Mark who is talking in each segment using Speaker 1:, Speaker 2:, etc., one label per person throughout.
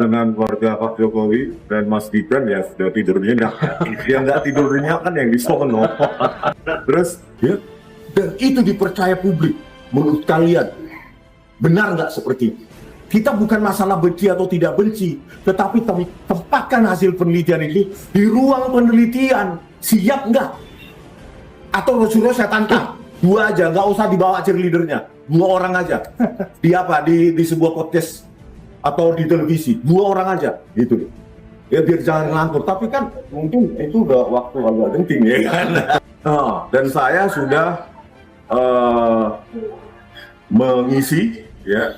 Speaker 1: dengan keluarga Pak Jokowi dan Mas Gibran ya sudah tidur nyenyak. Yang nggak tidur nyenyak kan yang di sono. Terus ya, dan itu dipercaya publik. Menurut kalian benar nggak seperti itu? Kita bukan masalah benci atau tidak benci, tetapi tempatkan hasil penelitian ini di ruang penelitian. Siap nggak? Atau Rasulullah saya tantang, 2 aja, nggak usah dibawa cheerleadernya, 2 orang aja. Di apa? Di sebuah podcast atau di televisi, 2 orang aja, gitu. Ya biar jangan ngelantur. Tapi kan mungkin itu udah waktu agak genting ya kan. Dan saya sudah mengisi ya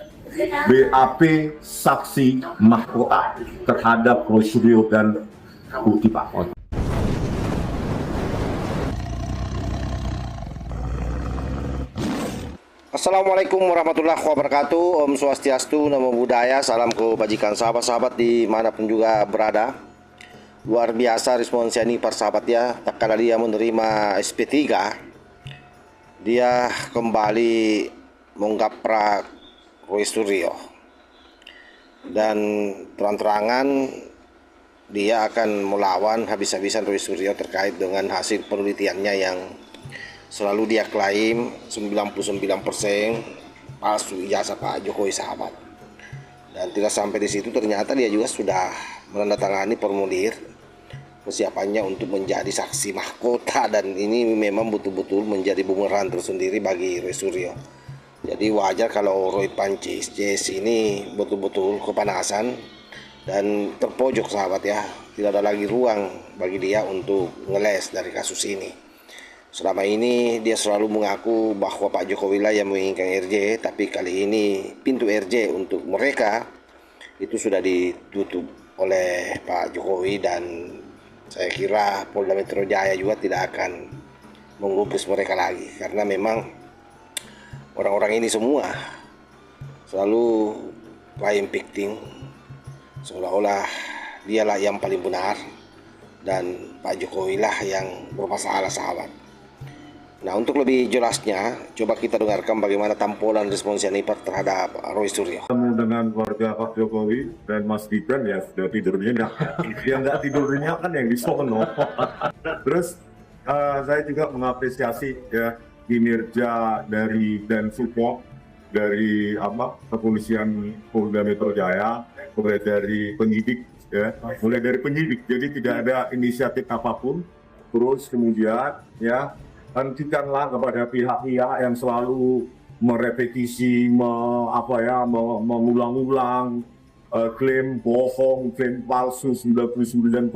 Speaker 1: BAP saksi mahkota terhadap Roy dan Putih Pak.
Speaker 2: Assalamualaikum warahmatullahi wabarakatuh. Om Swastiastu, Namo Buddhaya, salam kebajikan sahabat-sahabat dimanapun juga berada. Luar biasa responsnya ini persahabat ya. Tak kala dia menerima SP3, dia kembali menggaprak Roy Suryo. Dan terang-terangan dia akan melawan habis-habisan Roy Suryo terkait dengan hasil penelitiannya yang selalu dia klaim 99% palsu ijazah Pak Jokowi sahabat. Dan tidak sampai di situ, ternyata dia juga sudah menandatangani formulir persiapannya untuk menjadi saksi mahkota, dan ini memang betul-betul menjadi bumerang tersendiri bagi Roy Suryo. Jadi wajar kalau Roy Pancis Jess ini betul-betul kepanasan dan terpojok sahabat ya. Tidak ada lagi ruang bagi dia untuk ngeles dari kasus ini. Selama ini dia selalu mengaku bahwa Pak Jokowi lah yang menginginkan RJ, tapi kali ini pintu RJ untuk mereka itu sudah ditutup oleh Pak Jokowi, dan saya kira Polda Metro Jaya juga tidak akan menggubris mereka lagi, karena memang orang-orang ini semua selalu claim victim, seolah-olah dialah yang paling benar dan Pak Jokowi lah yang bermasalah sahabat. Nah, untuk lebih jelasnya, coba kita dengarkan bagaimana tampolan respons Yanipar terhadap Roy Suryo.
Speaker 1: Dengan keluarga Pak Jokowi dan Mas Gibran ya sudah tidur nyenyak. Yang nggak tidur nyenyak kan yang di sono. Terus saya juga mengapresiasi ya kinerja dari dan support dari kepolisian Polda Metro Jaya, mulai dari penyidik ya, jadi tidak ada inisiatif apapun. Terus kemudian ya, hentikanlah kepada pihak-pihak yang selalu merepetisi, mengulang-ulang klaim bohong, klaim palsu, 99,9%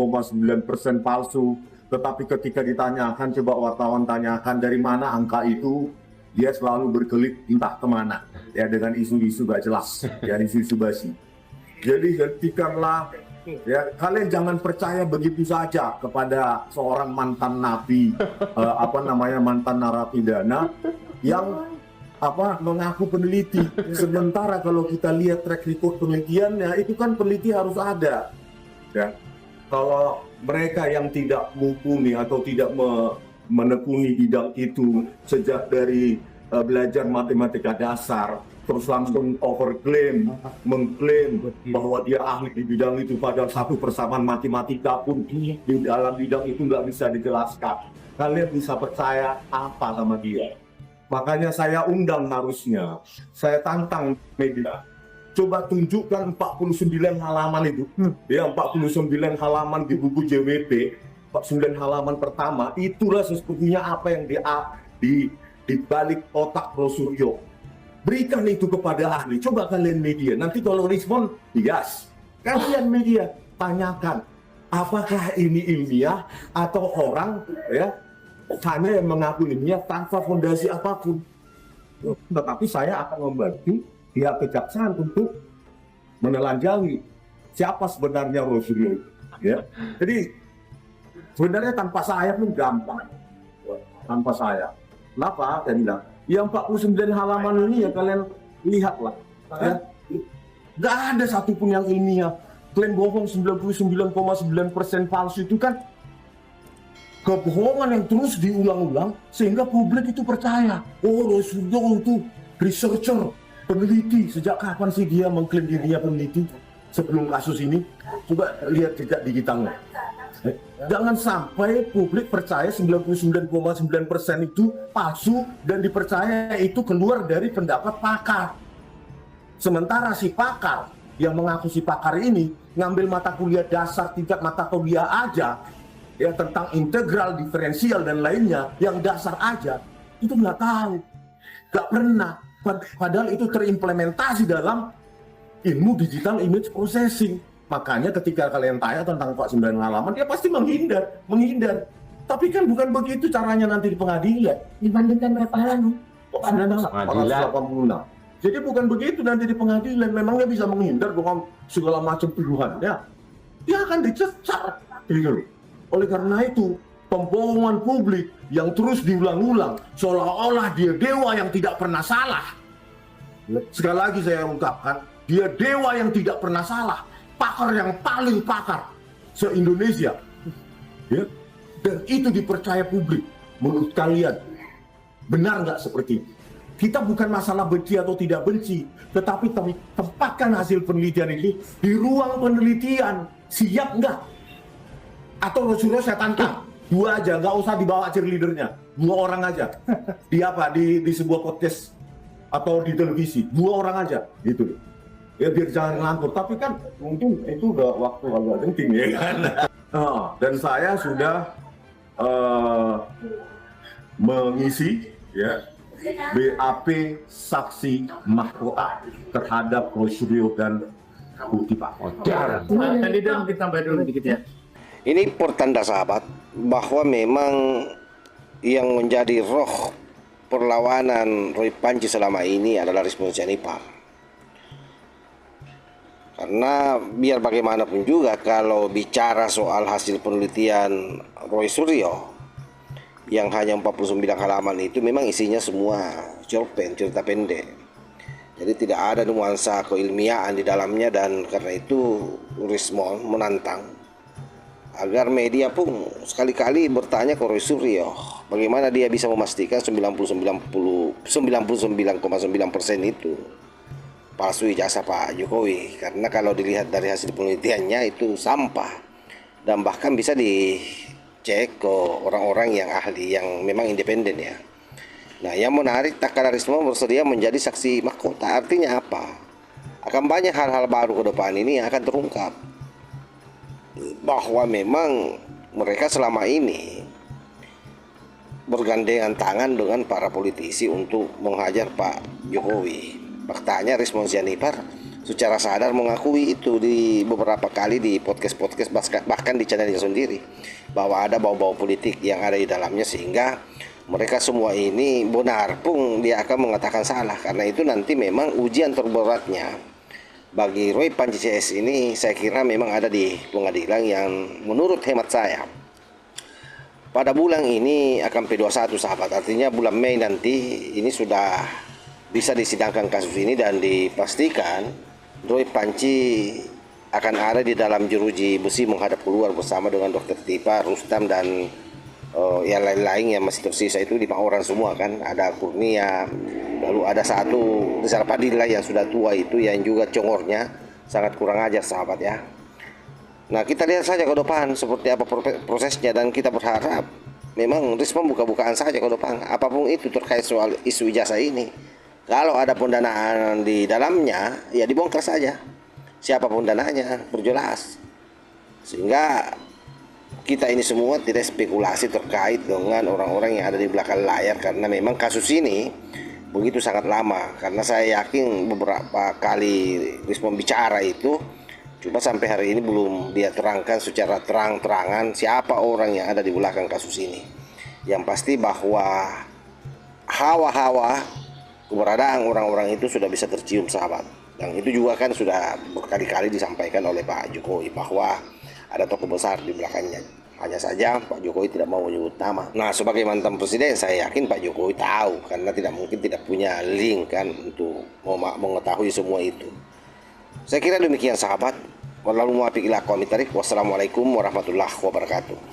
Speaker 1: palsu. Tetapi ketika ditanyakan, coba wartawan tanyakan dari mana angka itu, dia selalu berkelit entah kemana, ya dengan isu-isu gak jelas, ya isu-isu basi. Jadi hentikanlah. Ya, kalian jangan percaya begitu saja kepada seorang mantan napi, mantan narapidana yang mengaku peneliti. Sementara kalau kita lihat track record penelitiannya, itu kan peneliti harus ada. Ya, kalau mereka yang tidak mumpuni atau tidak menekuni bidang itu sejak dari belajar matematika dasar, terus langsung overclaim, mengklaim bahwa dia ahli di bidang itu, padahal satu persamaan matematika pun di dalam bidang itu nggak bisa dijelaskan. Kalian bisa percaya apa sama dia? Makanya saya undang, harusnya saya tantang media. Coba tunjukkan 49 halaman itu, ya 49 halaman di buku JWP, 49 halaman pertama, itulah sesungguhnya apa yang di balik otak Roy Suryo. Berikan itu kepada ahli. Coba kalian media. Nanti kalau respon, yes. Kalian media tanyakan, apakah ini ilmiah atau orang ya hanya yang mengaku ilmiah tanpa fondasi apapun. Tetapi saya akan membantu pihak kejaksaan untuk menelanjangi siapa sebenarnya Roy Suryo. Ya. Jadi sebenarnya tanpa saya pun gampang. Tanpa saya. Kenapa? Saya bilang, yang 49 halaman ini ya kalian lihatlah. Ya. Gak ada satupun yang ilmiah. Klaim bohong 99,9% palsu itu kan kebohongan yang terus diulang-ulang sehingga publik itu percaya. Oh, Roy Suryo itu researcher, peneliti. Sejak kapan sih dia mengklaim dirinya peneliti? sebelum kasus ini, coba lihat jejak digitalnya. Jangan sampai publik percaya 99,9% itu palsu dan dipercaya itu keluar dari pendapat pakar. Sementara si pakar yang mengaku si pakar ini ngambil mata kuliah dasar tingkat mata kuliah aja ya tentang integral, diferensial dan lainnya yang dasar aja itu nggak tahu, nggak pernah. Padahal itu terimplementasi dalam ilmu digital image processing. Makanya ketika kalian tanya tentang Pak 9 halaman, dia pasti menghindar. Tapi kan bukan begitu caranya nanti di pengadilan.
Speaker 3: Dibandingkan berapa lalu?
Speaker 1: Pengadilan. Jadi bukan begitu nanti di pengadilan. Memangnya bisa menghindar dengan segala macam tuduhan. Ya, dia akan dicecar. Gitu. Oleh karena itu, pembohongan publik yang terus diulang-ulang, seolah-olah dia dewa yang tidak pernah salah. Sekali lagi saya ungkapkan, dia dewa yang tidak pernah salah. Pakar yang paling pakar se-Indonesia, ya, dan itu dipercaya publik. Menurut kalian benar nggak seperti itu? Kita bukan masalah benci atau tidak benci, tetapi tempatkan hasil penelitian ini di ruang penelitian. Siap nggak? Atau Rasulullah saya tantang, 2 aja, nggak usah dibawa cheerleadernya, 2 orang aja. Di apa? Di sebuah podcast atau di televisi, 2 orang aja, gitu. Ya biar jangan ngelantur, tapi kan mungkin itu udah waktu agak genting ya kan. Dan saya sudah mengisi ya BAP saksi mahkota terhadap Roy Suryo dan Putih Pak.
Speaker 3: Tadi dong kita tambah dulu dikit ya.
Speaker 2: Ini pertanda sahabat bahwa memang yang menjadi roh perlawanan Roy Panji selama ini adalah Rismon Sianipar. Karena biar bagaimanapun juga kalau bicara soal hasil penelitian Roy Suryo yang hanya 49 halaman itu memang isinya semua cerpen, cerita pendek. Jadi tidak ada nuansa keilmiahan di dalamnya, dan karena itu Rismon menantang agar media pun sekali-kali bertanya ke Roy Suryo bagaimana dia bisa memastikan 99,9% itu palsu ijazah Pak Jokowi, karena kalau dilihat dari hasil penelitiannya itu sampah dan bahkan bisa dicek ke orang-orang yang ahli yang memang independen ya. Nah, yang menarik Takkala Risma bersedia menjadi saksi mahkota. Artinya apa? Akan banyak hal-hal baru ke depan ini yang akan terungkap bahwa memang mereka selama ini bergandengan tangan dengan para politisi untuk menghajar Pak Jokowi. Faktanya Rismon Sianipar secara sadar mengakui itu di beberapa kali di podcast-podcast, bahkan di channelnya sendiri, bahwa ada bau-bau politik yang ada di dalamnya, sehingga mereka semua ini benar pun dia akan mengatakan salah. Karena itu nanti memang ujian terberatnya bagi Roy Panji CS ini saya kira memang ada di pengadilan, yang menurut hemat saya pada bulan ini akan P21 sahabat. Artinya bulan Mei nanti ini sudah bisa disidangkan kasus ini dan dipastikan Roy Panji akan ada di dalam jeruji besi menghadap keluar bersama dengan Dr. Tipa, Rustam dan yang lain-lain yang masih tersisa itu 5 orang semua kan. Ada Kurnia, lalu ada satu Rizal Padilla yang sudah tua itu yang juga congornya sangat kurang ajar sahabat ya. Nah, kita lihat saja ke depan seperti apa prosesnya, dan kita berharap memang Risma buka-bukaan saja ke depan apapun itu terkait soal isu ijazah ini. Kalau ada pendanaan di dalamnya, ya dibongkar saja. Siapa pendananya, berjelas. Sehingga kita ini semua tidak spekulasi terkait dengan orang-orang yang ada di belakang layar. Karena memang kasus ini begitu sangat lama. Karena saya yakin beberapa kali Rismon bicara itu, cuma sampai hari ini belum dia terangkan secara terang-terangan siapa orang yang ada di belakang kasus ini. Yang pasti bahwa hawa-hawa keberadaan orang-orang itu sudah bisa tercium sahabat, dan itu juga kan sudah berkali-kali disampaikan oleh Pak Jokowi bahwa ada tokoh besar di belakangnya. Hanya saja Pak Jokowi tidak mau menyebut nama. Nah, sebagai mantan presiden saya yakin Pak Jokowi tahu, karena tidak mungkin tidak punya link kan untuk mengetahui semua itu. Saya kira demikian sahabat. Wassalamualaikum warahmatullahi wabarakatuh.